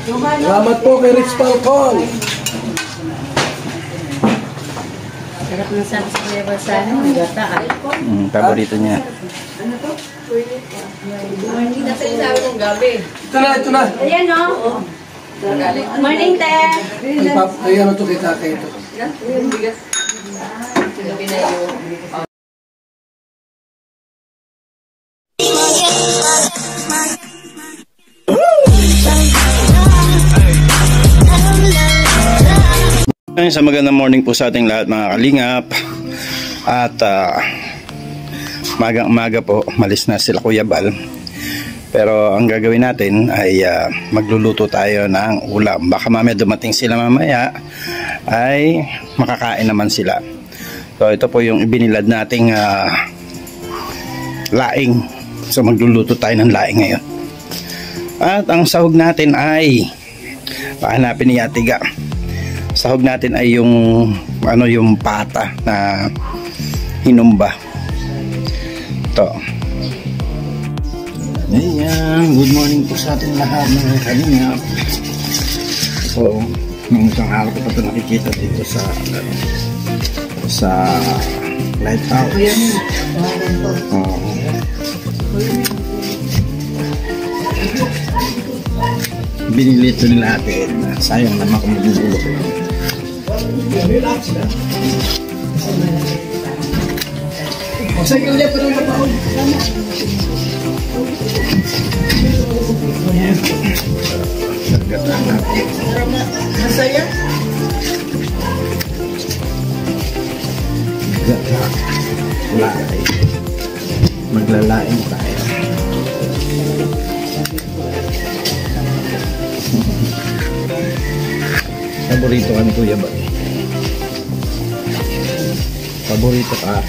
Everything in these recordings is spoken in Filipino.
Salamat po kay Rich Falcon. Sarap na sabi sa Kuya Basahan, ang gata ay. Paborito niya. Ano to? Hindi na sa'yo sabi kong gabi. Ito na. Ayan o. Morning, te. Ay, ano to kay tatay ito? Bigas. Sinabi na yun. Sa magandang morning po sa ating lahat mga kalingap. At magang-umaga po, malis na sila Kuya Bal. Pero ang gagawin natin ay magluluto tayo ng ulam. Baka mamaya dumating sila mamaya ay makakain naman sila. So ito po yung ibinilad nating laing. So magluluto tayo ng laing ngayon. At ang sahog natin ay pahanapin ni Atiga. Sahog natin ay yung yung pata na hinumba. Ito. Ayan, good morning po sa ating lahat mga kalingap. So, nung isang araw ko pa ito nakikita dito sa lighthouse. Binili ito nila natin. Sayang naman kung magugulok. Sige ulit, pero mataon. Masaya? Maglalain tayo. Paborito ka ni Kuya ba? Paborito ka?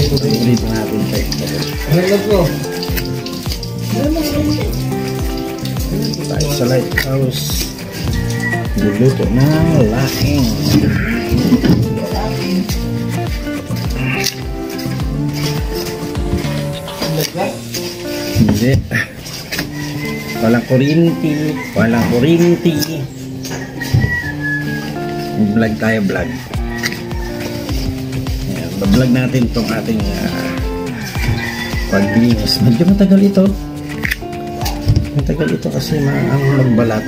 Paborito natin ito. Tayo sa lighthouse. Luluto ng laing. Hindi. Walang kurinti. Walang kurinti. Vlog tayo, vlog. Vlog natin itong ating paglinis. Medyo matagal ito. Matagal ito kasi ang magbalat.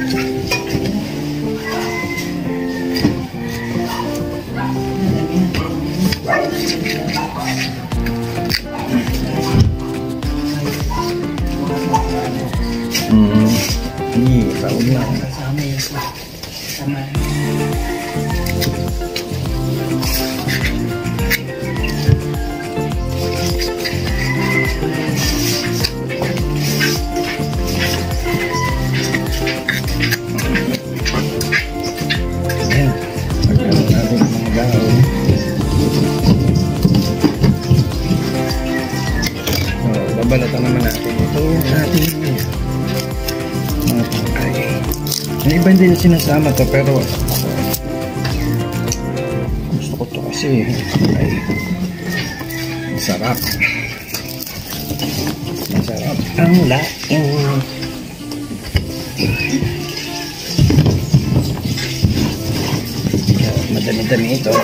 Taon lang. Babalatan naman natin ito ating mga tangkay. May iba din sinasama to pero gusto ko to kasi ay masarap. Masarap ang laing. Madami-dami ito.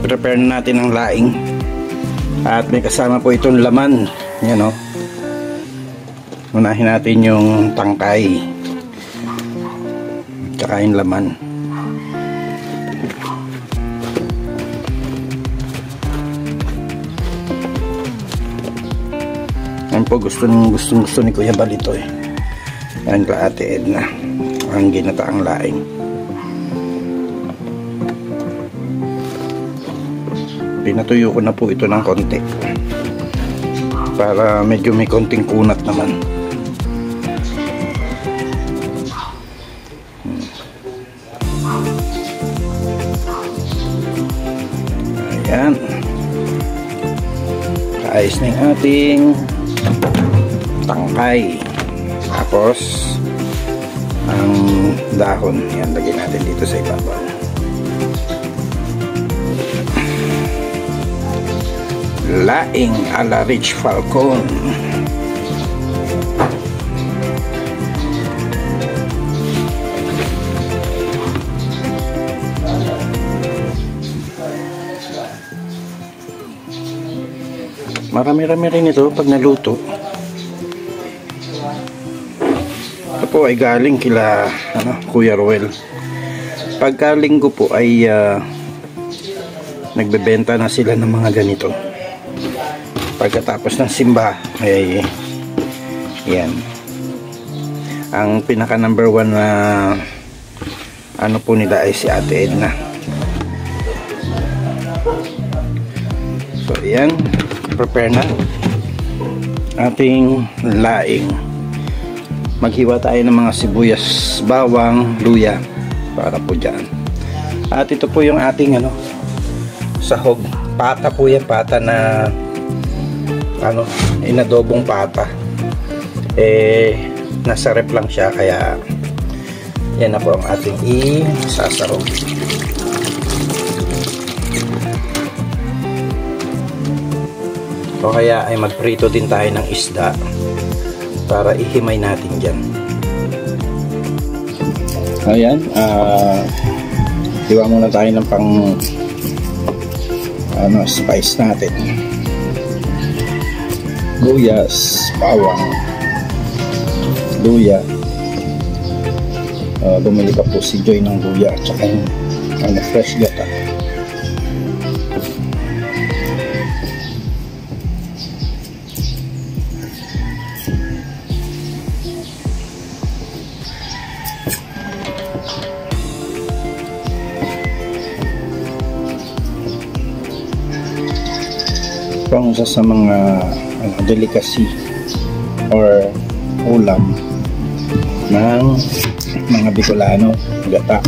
prepare na natin ang laing. At may kasama po itong laman. Yan o. Unahin natin yung tangkay. Tsaka yung laman. Yan po, gusto ni Kuya Bal ito eh. Yan ka Ate Edna. Ang ginataang laing. Pinatuyo ko na po ito ng konti. Para medyo may konting kunat naman. Ayan. Kaayos na yung ating tangkay. Tapos ang dahon, yan, lagyan natin dito sa ibabaw. Laing ala Rich Falcon. Marami-rami rin ito pag naluto. Ito po ay galing kila Kuya Ruel. Pagka linggo po ay nagbebenta na sila ng mga ganito. Pagkatapos ng simba ay yan. Ang pinaka number 1 na ano po nila ay si Ate Edna. So yan, prepare na ating laing. Maghiwa tayo ng mga sibuyas, bawang, luya para po dyan. At ito po yung ating sahog. Pata po yan, pata na inadobong pata. Nasa rep lang siya, kaya yan na po ang ating isasarog. O kaya ay magprito din tayo ng isda para ihimay natin dyan. Ayan, hiwa muna tayo ng pang spice natin. Luyas, bawang, luya. Bumili pa po si Joy ng luya at saka yung fresh gata. Ang isa sa mga delicacy or ulam ng mga Bicolano, gata.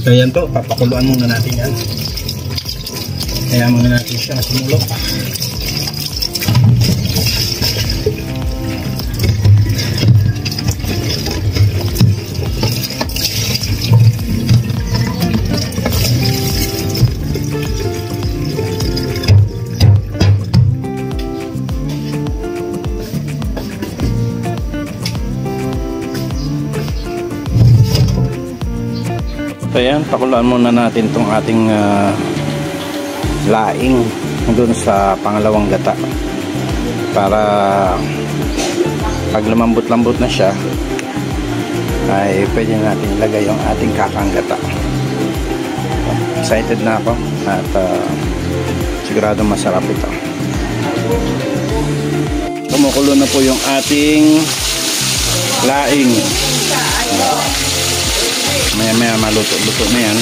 So yan po, papakuluan muna natin yan. Kaya muna natin siya sumulo. So yan, pakuluan muna natin itong ating laing doon sa pangalawang gata para pag lumambot-lambot na siya ay pwede natin ilagay yung ating kakang gata. Excited na ako at sigurado masarap ito. Kumukulo na po yung ating laing. Maya maluto-luto na yan.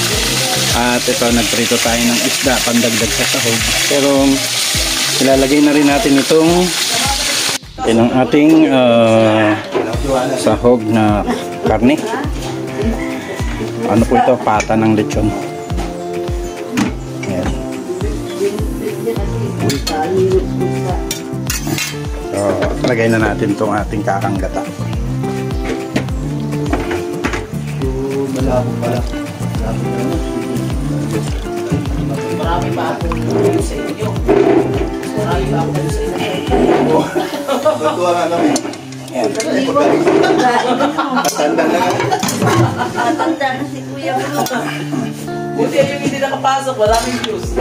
At ito, nagprito tayo ng isda pandagdag sa sahog. Pero ilalagay na rin natin itong ating sahog na karne. Ano po ito? Pata ng lechon. Ayan. So, lagay na natin itong ating kakanggata. Marami pa akong sa inyo. Marami pa akong sa inyo. Tuwa nga namin. Matanda na. Matanda na si Kuya Bro. Buti yung hindi nakapasok, maraming views.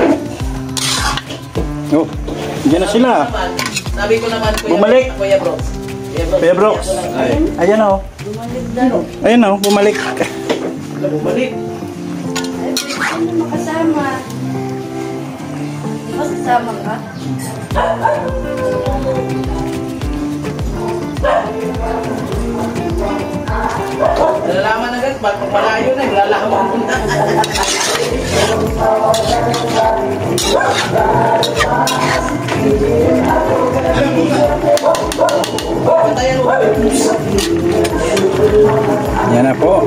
Oh, diyan na sila. Sabi ko naman, Bumalik. Kuya Brooks. Kuya Brooks. Ayan o. Bumalik daw. Ayan o, bumalik. Bumalik. Ay, ano makasama? Masasama ka? Nalalaman agad, pag malayo na, nalalaman mo na. Yan na po.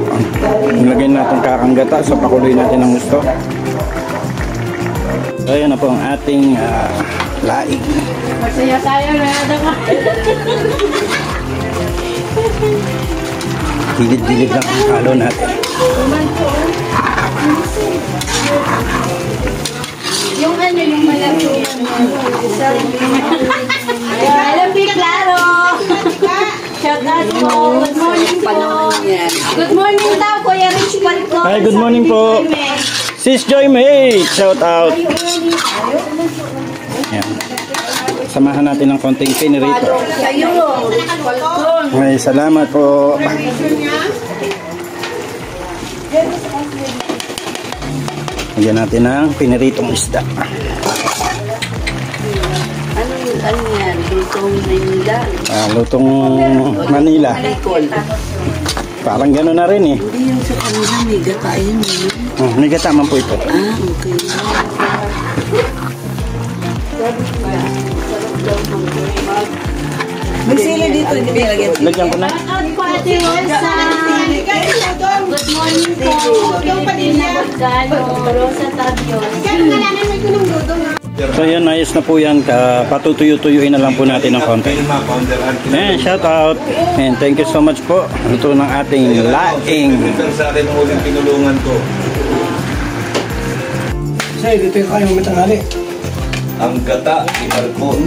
Ilagay natin kakanggata sa pakuloy natin ng gusto. So yan na po ang ating laing. Masaya tayo na yata ka. Gilid-gilid lang ang halo natin. Yung ano, yung malaki. Alam, Claro. Shout out po. Good morning po. Good morning daw, Kuya Rich Palco. Hi, good morning po. Sis Joy May, shout out. Yan. Samahan natin ng konting pinirito. Kayo, Rich Palco. Ay, salamat po. Lagyan natin ng piniritong isda. Ano yan? Lutong Manila. Lutong Manila. Parang gano'n na rin eh. Hindi yung sa kanila, may gata yun. May gata man po ito. Okay. May sili dito, hindi ba ilagay? Lagyan ko na. Good morning po. Rosa Tabios. So yan, ayos na po yan. Patutuyo-tuyuin na lang po natin ng konti. Ayan, shout out. And thank you so much po. Ito ng ating laing. Sa akin ang uling pinulungan ko. Kasi dito yung kayong matangali. Ang gata ni Marcon.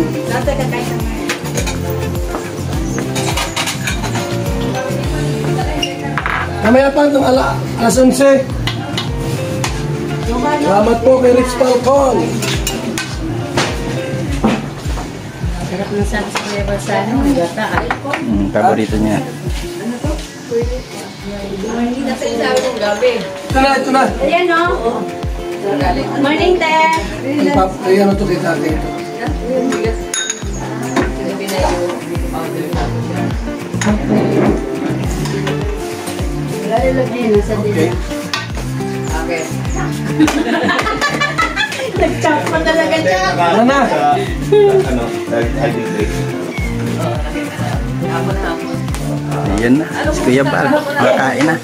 Mamaya pa ng alas 11. Salamat po kay Rich Falcon. Sarap na sa Kuya Basano, may gata ay. Paborito niya. Hindi na sinasabi kong gabi. Ito na. Ayan o. Morning, Te. Kaya ano ito kay tatay ito. Lalagyan na sa Okay. Okay. Nag-chop pa talaga siya. Ano na? Ano? Hydrate. Ayan na. Si Kuya Bal. Makain na.